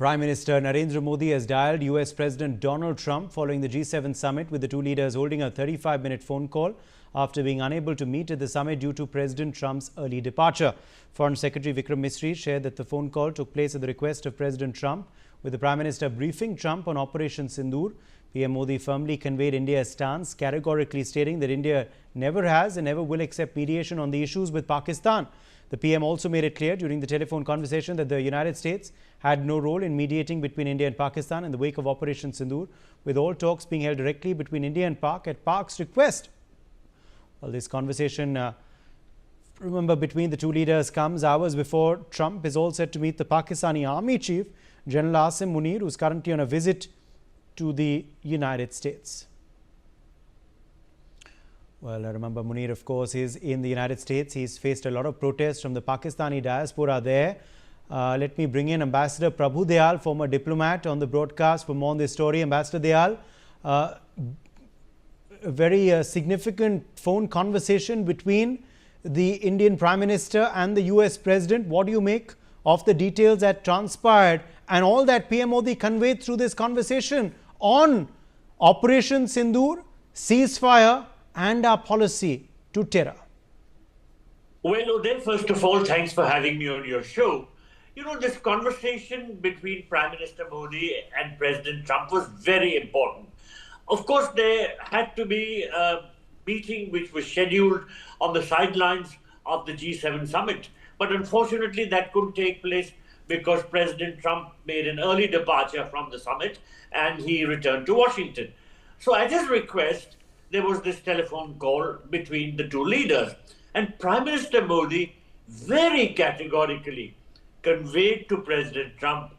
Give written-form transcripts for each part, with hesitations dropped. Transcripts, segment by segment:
Prime Minister Narendra Modi has dialed US President Donald Trump following the G7 summit, with the two leaders holding a 35-minute phone call after being unable to meet at the summit due to President Trump's early departure. Foreign Secretary Vikram Misri shared that the phone call took place at the request of President Trump, with the Prime Minister briefing Trump on Operation Sindoor. PM Modi firmly conveyed India's stance, categorically stating that India never has and never will accept mediation on the issues with Pakistan. The PM also made it clear during the telephone conversation that the United States had no role in mediating between India and Pakistan in the wake of Operation Sindoor, with all talks being held directly between India and Pak at Pak's request. Well, this conversation, remember, between the two leaders comes hours before Trump is all set to meet the Pakistani Army Chief, General Asim Munir, who is currently on a visit to the United States. Well, remember, Munir, of course, is in the United States. He's faced a lot of protests from the Pakistani diaspora there. Let me bring in Ambassador Prabhu Dayal, former diplomat, on the broadcast for more on this story. Ambassador Dayal, a very significant phone conversation between the Indian Prime Minister and the US President. What do you make of the details that transpired and all that PM Modi conveyed through this conversation on Operation Sindoor, ceasefire, and our policy to terror? Well, Odell, first of all, thanks for having me on your show. You know, this conversation between Prime Minister Modi and President Trump was very important. Of course, there had to be a meeting which was scheduled on the sidelines of the G7 summit. But unfortunately, that couldn't take place because President Trump made an early departure from the summit and he returned to Washington. So at his request, there was this telephone call between the two leaders. And Prime Minister Modi very categorically conveyed to President Trump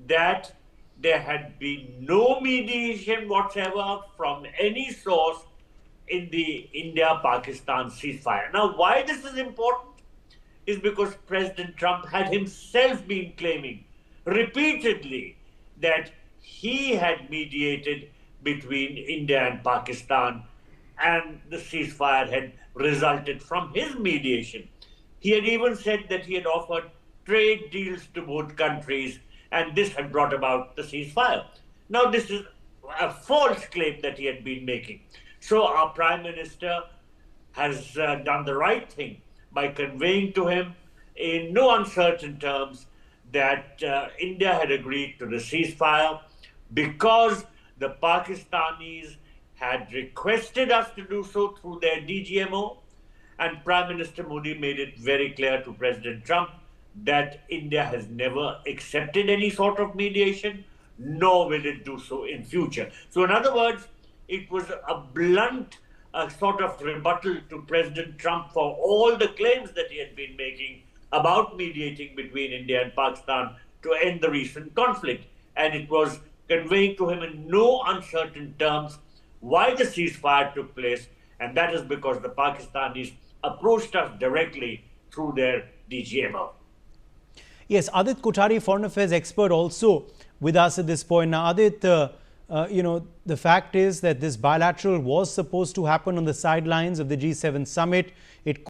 that there had been no mediation whatsoever from any source in the India-Pakistan ceasefire. Now, why this is important is because President Trump had himself been claiming repeatedly that he had mediated between India and Pakistan, and the ceasefire had resulted from his mediation. He had even said that he had offered trade deals to both countries, and this had brought about the ceasefire. Now, this is a false claim that he had been making. So our Prime Minister has done the right thing by conveying to him in no uncertain terms that India had agreed to the ceasefire because the Pakistanis had requested us to do so through their DGMO, and Prime Minister Modi made it very clear to President Trump that India has never accepted any sort of mediation, nor will it do so in future. So in other words, it was a blunt sort of rebuttal to President Trump for all the claims that he had been making about mediating between India and Pakistan to end the recent conflict. And it was conveying to him in no uncertain terms why the ceasefire took place, and that is because the Pakistanis approached us directly through their DGMO. Yes, Adit Kothari, foreign affairs expert, also with us at this point. Now, Adit, you know, the fact is that this bilateral was supposed to happen on the sidelines of the G7 summit. It